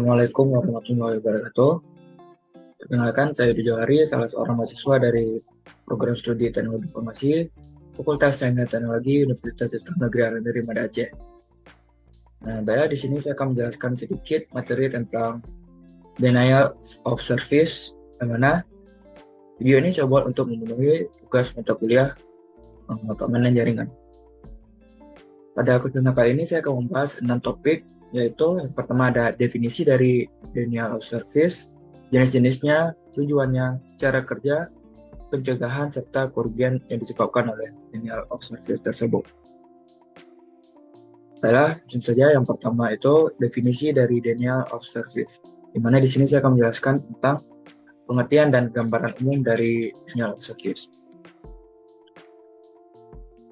Assalamualaikum warahmatullahi wabarakatuh. Perkenalkan, saya Yudi Johari, salah seorang mahasiswa dari program studi Teknologi Informasi, Fakultas Sains dan Teknologi Universitas Islam Negeri Aranderi Mada Aceh. Nah, baiklah, di sini saya akan menjelaskan sedikit materi tentang denial of service, yang mana video ini saya buat untuk memenuhi tugas mata kuliah keamanan jaringan. Pada kesempatan kali ini saya akan membahas 6 topik, yaitu yang pertama ada definisi dari denial of service, jenis-jenisnya, tujuannya, cara kerja, pencegahan, serta kerugian yang disebabkan oleh denial of service tersebut. Baiklah, langsung saja yang pertama itu definisi dari denial of service, di mana di sini saya akan menjelaskan tentang pengertian dan gambaran umum dari denial of service.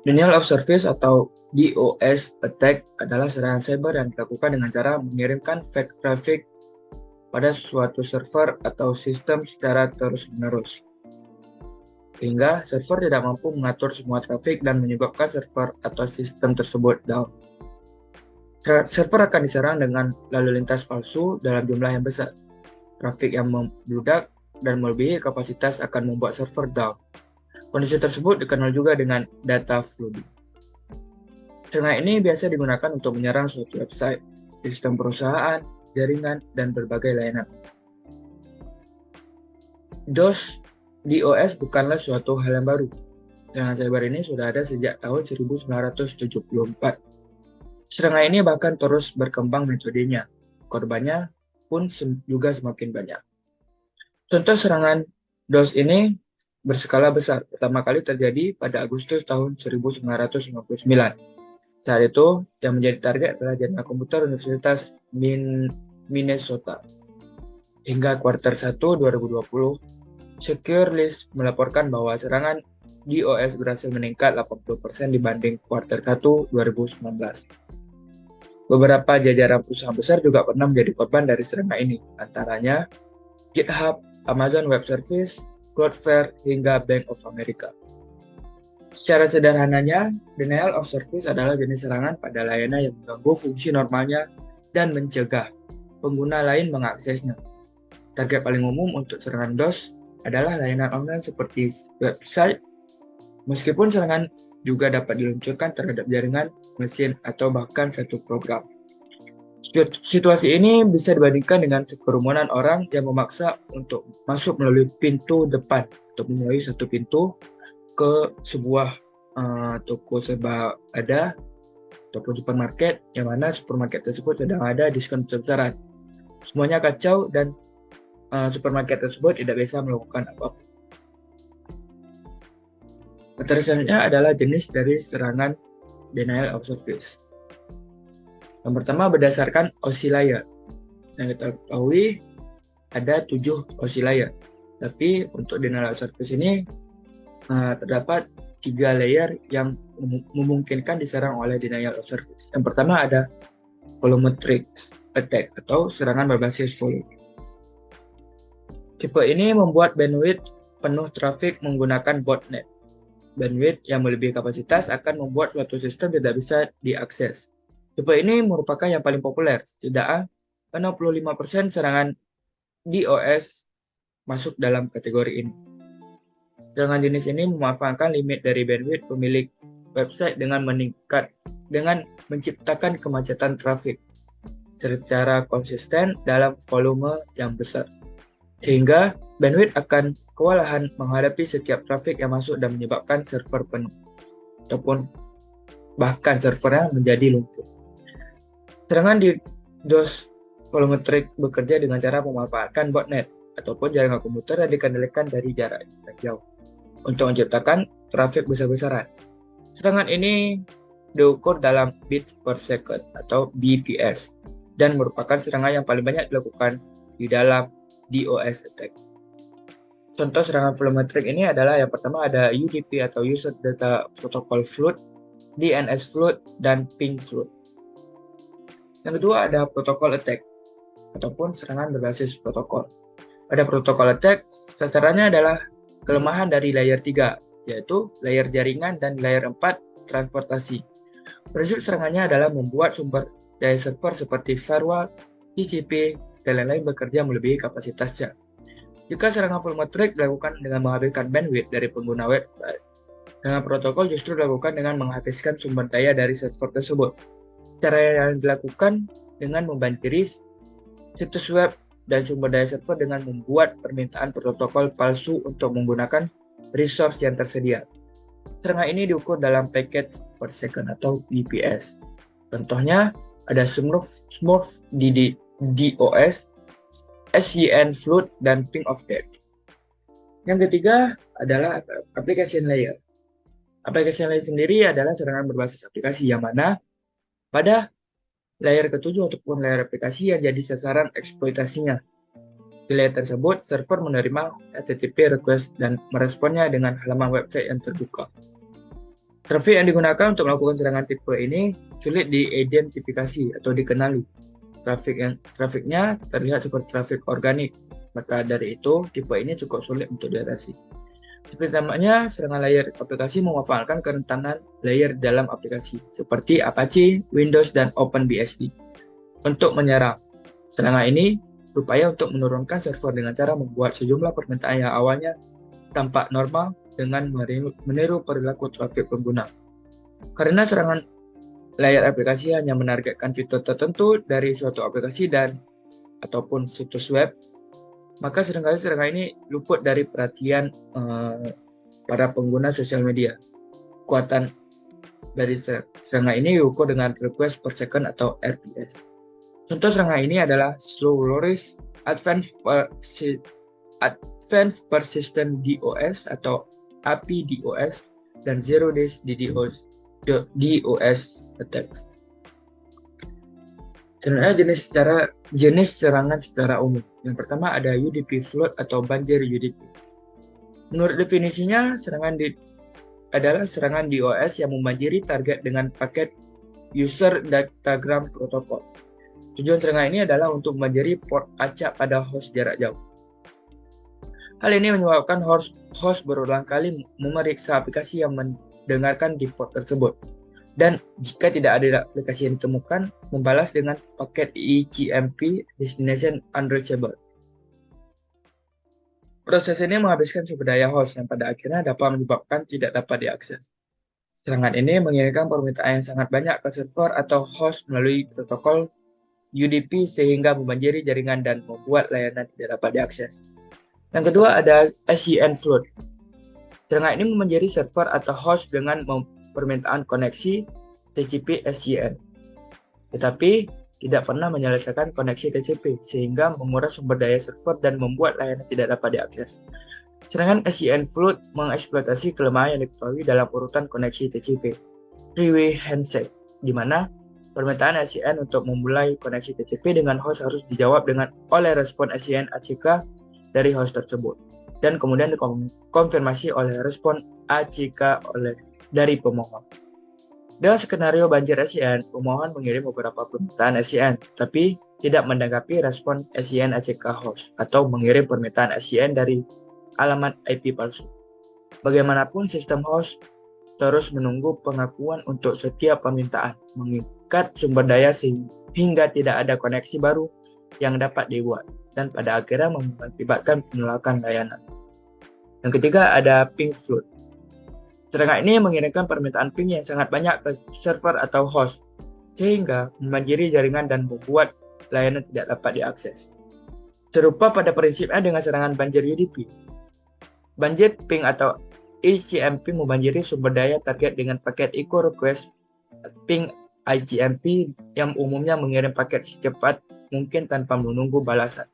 Denial of service atau DOS attack adalah serangan cyber yang dilakukan dengan cara mengirimkan fake traffic pada suatu server atau sistem secara terus-menerus, sehingga server tidak mampu mengatur semua traffic dan menyebabkan server atau sistem tersebut down. Server akan diserang dengan lalu lintas palsu dalam jumlah yang besar. Traffic yang membludak dan melebihi kapasitas akan membuat server down. Kondisi tersebut dikenal juga dengan data flooding. Serangan ini biasa digunakan untuk menyerang suatu website, sistem perusahaan, jaringan, dan berbagai layanan. DOS bukanlah suatu hal yang baru. Serangan cyber ini sudah ada sejak tahun 1974. Serangan ini bahkan terus berkembang metodenya. Korbannya pun juga semakin banyak. Contoh serangan DOS ini berskala besar, pertama kali terjadi pada Agustus tahun 1959. Saat itu, yang menjadi target adalah jaringan komputer Universitas Minnesota. Hingga kuartal 1 2020, SecureList melaporkan bahwa serangan DOS berhasil meningkat 80% dibanding kuartal 1 2019. Beberapa jajaran perusahaan besar juga pernah menjadi korban dari serangan ini, antaranya GitHub, Amazon Web Services, Cloudflare, hingga Bank of America. Secara sederhananya, denial of service adalah jenis serangan pada layanan yang mengganggu fungsi normalnya dan mencegah pengguna lain mengaksesnya. Target paling umum untuk serangan DOS adalah layanan online seperti website, meskipun serangan juga dapat diluncurkan terhadap jaringan, mesin, atau bahkan satu program. Situasi ini bisa dibandingkan dengan kerumunan orang yang memaksa untuk masuk melalui pintu depan atau melalui satu pintu ke sebuah toko serba ada ataupun supermarket, yang mana supermarket tersebut sedang ada diskon besar-besaran. Semuanya kacau dan supermarket tersebut tidak bisa melakukan apa-apa. Materi selanjutnya adalah jenis dari serangan denial of service. Yang pertama berdasarkan OSI layer. Yang kita ketahui ada 7 OSI layer. Tapi untuk denial of service ini terdapat 3 layer yang memungkinkan diserang oleh denial of service. Yang pertama ada volumetric attack atau serangan berbasis volume. Tipe ini membuat bandwidth penuh trafik menggunakan botnet. Bandwidth yang melebihi kapasitas akan membuat suatu sistem tidak bisa diakses. Tipe ini merupakan yang paling populer. Setidaknya 65% serangan DOS masuk dalam kategori ini. Serangan jenis ini memanfaatkan limit dari bandwidth pemilik website dengan menciptakan kemacetan trafik secara konsisten dalam volume yang besar, sehingga bandwidth akan kewalahan menghadapi setiap trafik yang masuk dan menyebabkan server penuh ataupun bahkan servernya menjadi lumpuh. Serangan di DOS volumetric bekerja dengan cara memanfaatkan botnet ataupun jaringan komputer yang dikendalikan dari jarak jauh untuk menciptakan trafik besar-besaran. Serangan ini diukur dalam bits per second atau BPS dan merupakan serangan yang paling banyak dilakukan di dalam DOS attack. Contoh serangan volumetric ini adalah yang pertama ada UDP atau User Data Protocol Flood, DNS Flood, dan Ping Flood. Yang kedua ada protokol attack ataupun serangan berbasis protokol. Pada protokol attack, sasarannya adalah kelemahan dari layer 3, yaitu layer jaringan dan layer 4 transportasi. Prinsip serangannya adalah membuat sumber daya server seperti firewall, TCP, dan lain-lain bekerja melebihi kapasitasnya. Jika serangan volume traffic dilakukan dengan menghabiskan bandwidth dari pengguna website, dengan protokol justru dilakukan dengan menghabiskan sumber daya dari server tersebut. Cara yang dilakukan dengan membanjiri situs web dan sumber daya server dengan membuat permintaan protokol palsu untuk menggunakan resource yang tersedia. Serangan ini diukur dalam packet per second atau bps. Contohnya ada Smurf DDoS, SYN flood, dan ping of death. Yang ketiga adalah application layer. Application layer sendiri adalah serangan berbasis aplikasi yang mana pada layer ketujuh ataupun layer aplikasi yang jadi sasaran eksploitasinya. Di layer tersebut, server menerima HTTP request dan meresponnya dengan halaman website yang terbuka. Traffic yang digunakan untuk melakukan serangan tipe ini sulit diidentifikasi atau dikenali. Trafiknya terlihat seperti trafik organik, maka dari itu tipe ini cukup sulit untuk diatasi. Seperti namanya, serangan layer aplikasi memanfaatkan kerentanan layer dalam aplikasi seperti Apache, Windows, dan OpenBSD untuk menyerang. Serangan ini berupaya untuk menurunkan server dengan cara membuat sejumlah permintaan yang awalnya tampak normal dengan meniru perilaku trafik pengguna. Karena serangan layer aplikasi hanya menargetkan fitur tertentu dari suatu aplikasi dan ataupun situs web, maka seringkali serangan ini luput dari perhatian para pengguna sosial media. Kekuatan dari serangan ini diukur dengan request per second atau RPS. Contoh serangan ini adalah Slow Loris, Advanced Persistent DOS atau API DOS, dan Zero Days DOS attacks. Sebenarnya jenis serangan secara umum. Yang pertama ada UDP flood atau banjir UDP. Menurut definisinya, serangan adalah serangan DOS yang membanjiri target dengan paket user datagram protokol. Tujuan serangan ini adalah untuk membanjiri port acak pada host jarak jauh. Hal ini menyebabkan host berulang kali memeriksa aplikasi yang mendengarkan di port tersebut. Dan jika tidak ada aplikasi yang ditemukan, membalas dengan paket ECMP destination unreachable. Proses ini menghabiskan sumber daya host yang pada akhirnya dapat menyebabkan tidak dapat diakses. Serangan ini mengirimkan permintaan yang sangat banyak ke server atau host melalui protokol UDP sehingga membanjiri jaringan dan membuat layanan tidak dapat diakses. Yang kedua ada SYN flood. Serangan ini membanjiri server atau host dengan permintaan koneksi TCP SYN, tetapi tidak pernah menyelesaikan koneksi TCP sehingga menguras sumber daya server dan membuat layanan tidak dapat diakses. Serangan SYN flood mengeksploitasi kelemahan yang diketahui dalam urutan koneksi TCP, three-way handshake, di mana permintaan SYN untuk memulai koneksi TCP dengan host harus dijawab oleh respon SYN ACK dari host tersebut, dan kemudian dikonfirmasi oleh respon ACK dari pemohon. Dalam skenario banjir SYN, pemohon mengirim beberapa permintaan SYN, tetapi tidak menanggapi respon SYN ACK host atau mengirim permintaan SYN dari alamat IP palsu. Bagaimanapun, sistem host terus menunggu pengakuan untuk setiap permintaan, mengikat sumber daya sehingga tidak ada koneksi baru yang dapat dibuat, dan pada akhirnya mengakibatkan penolakan layanan. Yang ketiga ada ping flood. Serangan ini mengirimkan permintaan ping yang sangat banyak ke server atau host, sehingga membanjiri jaringan dan membuat layanan tidak dapat diakses. Serupa pada prinsipnya dengan serangan banjir UDP. Banjir ping atau ECMP membanjiri sumber daya target dengan paket echo request ping IGMP yang umumnya mengirim paket secepat mungkin tanpa menunggu balasan.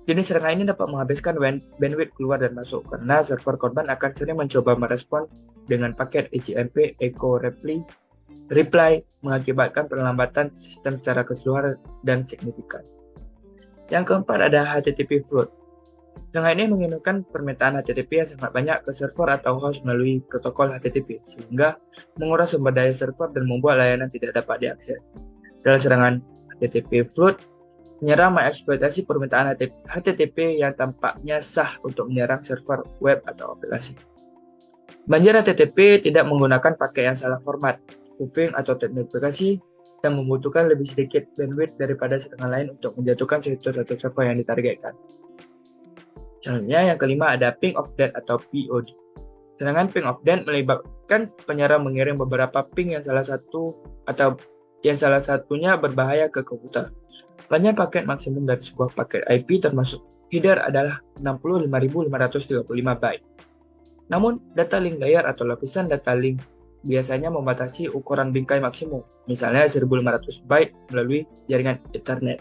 Jenis serangan ini dapat menghabiskan bandwidth keluar dan masuk karena server korban akan sering mencoba merespon dengan paket ECMP echo reply mengakibatkan perlambatan sistem secara keseluruhan dan signifikan. Yang keempat ada HTTP flood. Serangan ini mengirimkan permintaan HTTP yang sangat banyak ke server atau host melalui protokol HTTP sehingga menguras sumber daya server dan membuat layanan tidak dapat diakses. Dalam serangan HTTP flood, penyerang mengeksploitasi permintaan HTTP yang tampaknya sah untuk menyerang server web atau aplikasi. Banjir HTTP tidak menggunakan paket yang salah format, spoofing atau teknik aplikasi dan membutuhkan lebih sedikit bandwidth daripada serangan lain untuk menjatuhkan situs atau server yang ditargetkan. Selanjutnya, yang kelima ada ping of death atau POD. Serangan ping of death melibatkan penyerang mengirim beberapa ping yang salah satunya berbahaya ke komputer. Panjang paket maksimum dari sebuah paket IP termasuk header adalah 65.535 byte. Namun, data link layer atau lapisan data link biasanya membatasi ukuran bingkai maksimum, misalnya 1.500 byte melalui jaringan Ethernet.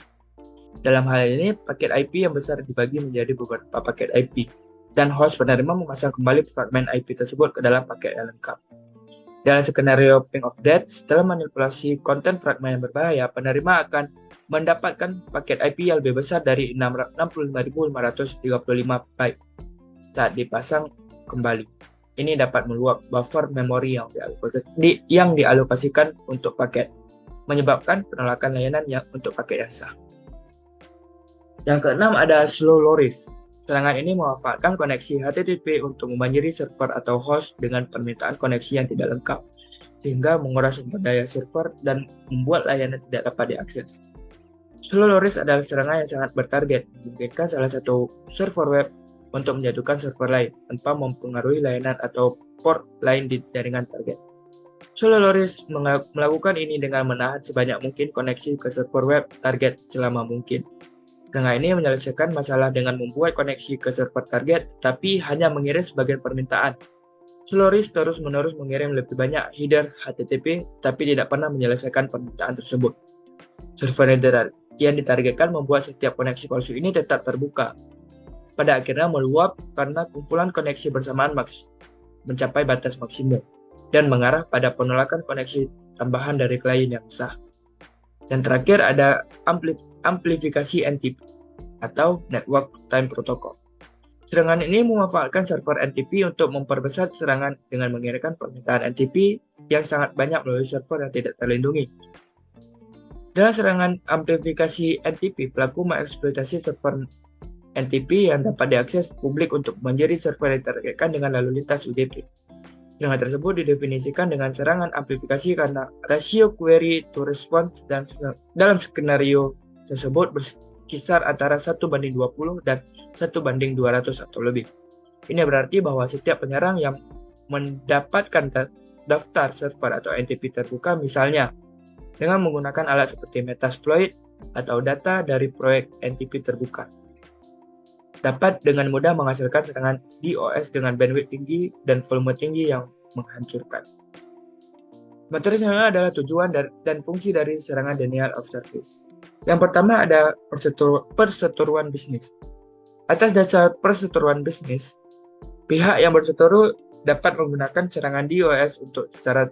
Dalam hal ini, paket IP yang besar dibagi menjadi beberapa paket IP, dan host penerima memasang kembali fragmen IP tersebut ke dalam paket yang lengkap. Dalam skenario ping of death, setelah manipulasi konten fragmen yang berbahaya, penerima akan mendapatkan paket IP yang lebih besar dari 65.535 byte saat dipasang kembali. Ini dapat meluap buffer memori yang dialokasikan untuk paket, menyebabkan penolakan layanan untuk paket yang sah. Yang keenam ada slow loris. Serangan ini memanfaatkan koneksi HTTP untuk membanjiri server atau host dengan permintaan koneksi yang tidak lengkap, sehingga menguras sumber daya server dan membuat layanan tidak dapat diakses. Slow loris adalah serangan yang sangat bertarget, memungkinkan salah satu server web untuk menjatuhkan server lain tanpa mempengaruhi layanan atau port lain di jaringan target. Slow loris melakukan ini dengan menahan sebanyak mungkin koneksi ke server web target selama mungkin. Serangan ini menyelesaikan masalah dengan membuat koneksi ke server target, tapi hanya mengirim sebagian permintaan. Slow loris terus-menerus mengirim lebih banyak header HTTP, tapi tidak pernah menyelesaikan permintaan tersebut. Server yang ditargetkan membuat setiap koneksi palsu ini tetap terbuka. Pada akhirnya meluap karena kumpulan koneksi bersamaan mencapai batas maksimum dan mengarah pada penolakan koneksi tambahan dari klien yang sah. Dan terakhir ada amplifikasi NTP atau Network Time Protocol. Serangan ini memanfaatkan server NTP untuk memperbesar serangan dengan mengirimkan permintaan NTP yang sangat banyak melalui server yang tidak terlindungi. Dalam serangan amplifikasi NTP, pelaku mengeksploitasi server NTP yang dapat diakses publik untuk membanjiri server yang ditargetkan dengan lalu lintas UDP. Serangan tersebut didefinisikan dengan serangan amplifikasi karena rasio query to response dalam skenario tersebut berkisar antara 1:20 dan 1:200 atau lebih. Ini berarti bahwa setiap penyerang yang mendapatkan daftar server atau NTP terbuka, misalnya dengan menggunakan alat seperti Metasploit atau data dari proyek NTP terbuka, dapat dengan mudah menghasilkan serangan DOS dengan bandwidth tinggi dan volume tinggi yang menghancurkan. Materi selanjutnya adalah tujuan dan fungsi dari serangan denial of service. Yang pertama ada perseteruan bisnis. Atas dasar perseteruan bisnis, pihak yang berseteru dapat menggunakan serangan DOS untuk secara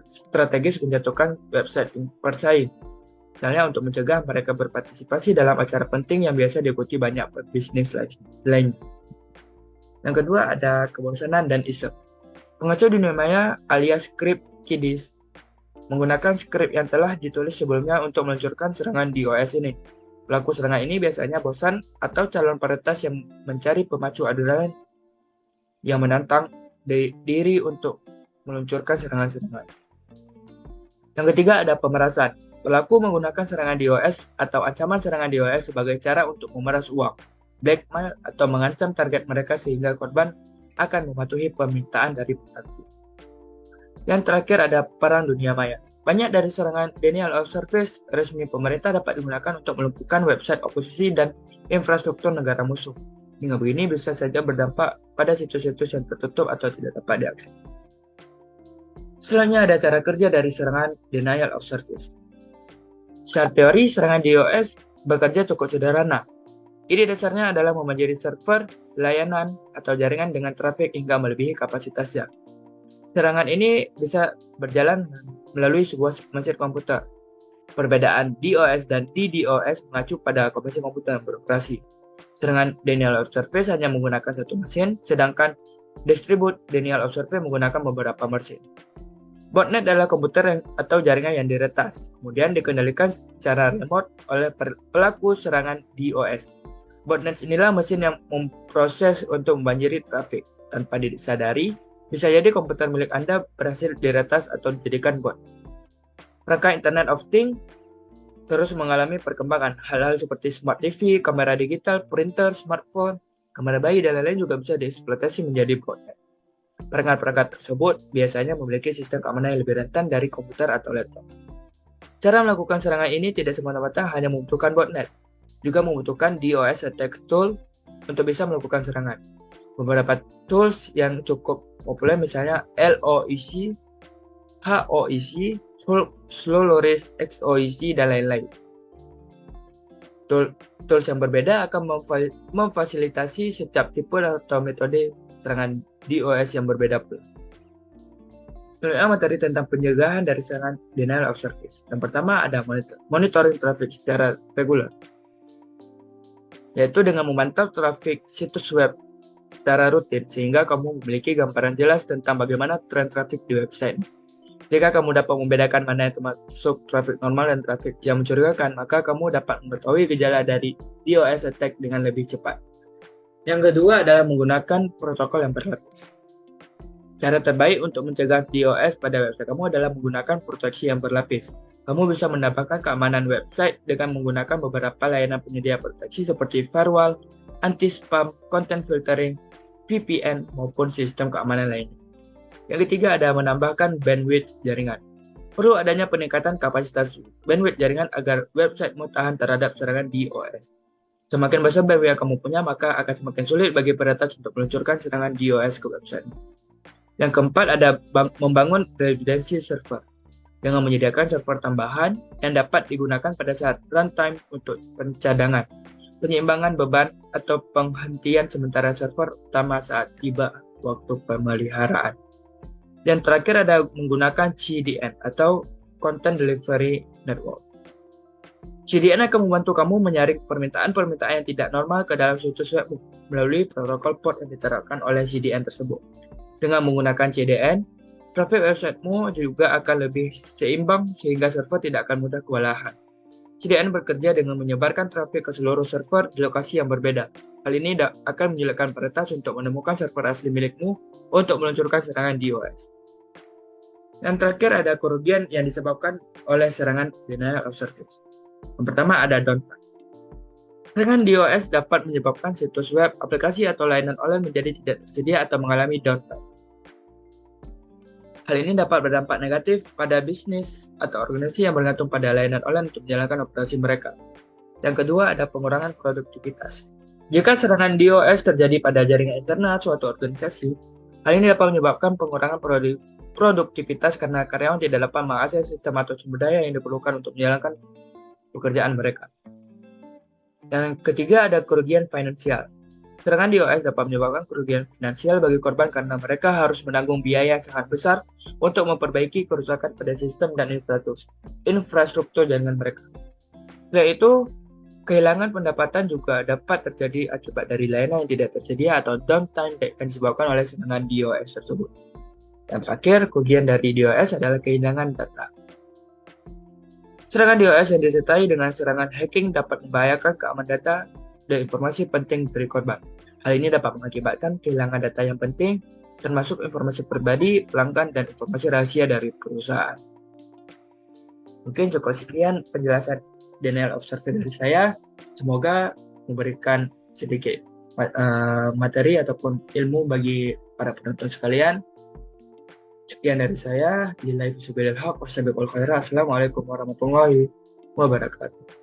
strategis menjatuhkan website bersaing. Misalnya untuk mencegah mereka berpartisipasi dalam acara penting yang biasa diikuti banyak bisnis lain. Yang kedua ada kebosanan dan iseng. Pengacau dunia maya alias script kiddies menggunakan skrip yang telah ditulis sebelumnya untuk meluncurkan serangan DOS ini. Pelaku serangan ini biasanya bosan atau calon peretas yang mencari pemacu adrenalin yang menantang diri untuk meluncurkan serangan-serangan. Yang ketiga ada pemerasan. Pelaku menggunakan serangan DOS atau ancaman serangan DOS sebagai cara untuk memeras uang, blackmail, atau mengancam target mereka sehingga korban akan mematuhi permintaan dari pelaku. Yang terakhir ada perang dunia maya. Banyak dari serangan denial of service resmi pemerintah dapat digunakan untuk melumpuhkan website oposisi dan infrastruktur negara musuh. Dengan begini bisa saja berdampak pada situs-situs yang tertutup atau tidak dapat diakses. Selanjutnya ada cara kerja dari serangan denial of service. Secara teori, serangan DOS bekerja cukup sederhana. Ide dasarnya adalah membanjiri server, layanan, atau jaringan dengan trafik hingga melebihi kapasitasnya. Serangan ini bisa berjalan melalui sebuah mesin komputer. Perbedaan DOS dan DDoS mengacu pada komisi komputer yang beroperasi. Serangan denial of service hanya menggunakan satu mesin, sedangkan distribute denial of service menggunakan beberapa mesin. Botnet adalah komputer atau jaringan yang diretas, kemudian dikendalikan secara remote oleh pelaku serangan DOS. Botnet inilah mesin yang memproses untuk membanjiri trafik. Tanpa disadari, bisa jadi komputer milik Anda berhasil diretas atau dijadikan bot. Perangkat Internet of Things terus mengalami perkembangan. Hal-hal seperti smart TV, kamera digital, printer, smartphone, kamera bayi, dan lain-lain juga bisa dieksploitasi menjadi botnet. Perangkat-perangkat tersebut biasanya memiliki sistem keamanan yang lebih rentan dari komputer atau laptop. Cara melakukan serangan ini tidak semata-mata hanya membutuhkan botnet, juga membutuhkan DOS attack tool untuk bisa melakukan serangan. Beberapa tools yang cukup populer misalnya LOEC, HOEC, Slow Loris, XOEC, dan lain-lain. Tools yang berbeda akan memfasilitasi setiap tipe atau metode serangan DOS yang berbeda pula. Selanjutnya materi tentang pencegahan dari serangan denial of service. Yang pertama ada monitoring traffic secara reguler, yaitu dengan memantau trafik situs web secara rutin sehingga kamu memiliki gambaran jelas tentang bagaimana tren trafik di website. Jika kamu dapat membedakan mana yang termasuk trafik normal dan trafik yang mencurigakan, maka kamu dapat mengetahui gejala dari DOS attack dengan lebih cepat. Yang kedua adalah menggunakan protokol yang berlapis. Cara terbaik untuk mencegah DOS pada website kamu adalah menggunakan proteksi yang berlapis. Kamu bisa mendapatkan keamanan website dengan menggunakan beberapa layanan penyedia proteksi seperti firewall, anti-spam, content filtering, VPN, maupun sistem keamanan lainnya. Yang ketiga ada menambahkan bandwidth jaringan. Perlu adanya peningkatan kapasitas bandwidth jaringan agar websitemu tahan terhadap serangan DOS. Semakin besar bandwidth yang kamu punya, maka akan semakin sulit bagi peretas untuk meluncurkan serangan DOS ke website. Yang keempat ada membangun redundancy server dengan menyediakan server tambahan yang dapat digunakan pada saat runtime untuk pencadangan, penyeimbangan beban, atau penghentian sementara server utama saat tiba waktu pemeliharaan. Dan terakhir ada menggunakan CDN atau Content Delivery Network. CDN akan membantu kamu menyaring permintaan-permintaan yang tidak normal ke dalam situs web melalui protokol port yang diterapkan oleh CDN tersebut. Dengan menggunakan CDN, trafik websitemu juga akan lebih seimbang sehingga server tidak akan mudah kewalahan. CDN bekerja dengan menyebarkan trafik ke seluruh server di lokasi yang berbeda. Hal ini akan menyulitkan peretas untuk menemukan server asli milikmu untuk meluncurkan serangan DOS. Yang terakhir ada kerugian yang disebabkan oleh serangan denial of service. Yang pertama ada downtime. Serangan DOS dapat menyebabkan situs web, aplikasi, atau layanan online menjadi tidak tersedia atau mengalami downtime. Hal ini dapat berdampak negatif pada bisnis atau organisasi yang bergantung pada layanan online untuk menjalankan operasi mereka. Yang kedua ada pengurangan produktivitas. Jika serangan DOS terjadi pada jaringan internet suatu organisasi, hal ini dapat menyebabkan pengurangan produktivitas karena karyawan tidak dapat mengakses sistem atau sumber daya yang diperlukan untuk menjalankan pekerjaan mereka. Yang ketiga ada kerugian finansial. Serangan DOS dapat menyebabkan kerugian finansial bagi korban karena mereka harus menanggung biaya yang sangat besar untuk memperbaiki kerusakan pada sistem dan infrastruktur jaringan mereka. Selain itu, kehilangan pendapatan juga dapat terjadi akibat dari layanan yang tidak tersedia atau downtime yang disebabkan oleh serangan DOS tersebut. Yang terakhir, kerugian dari DOS adalah kehilangan data. Serangan DOS yang disertai dengan serangan hacking dapat membahayakan keamanan data dan informasi penting dari korban. Hal ini dapat mengakibatkan kehilangan data yang penting, termasuk informasi pribadi, pelanggan, dan informasi rahasia dari perusahaan. Mungkin cukup sekian penjelasan denial of service dari saya. Semoga memberikan sedikit materi ataupun ilmu bagi para penonton sekalian. Sekian dari saya. Assalamualaikum warahmatullahi wabarakatuh.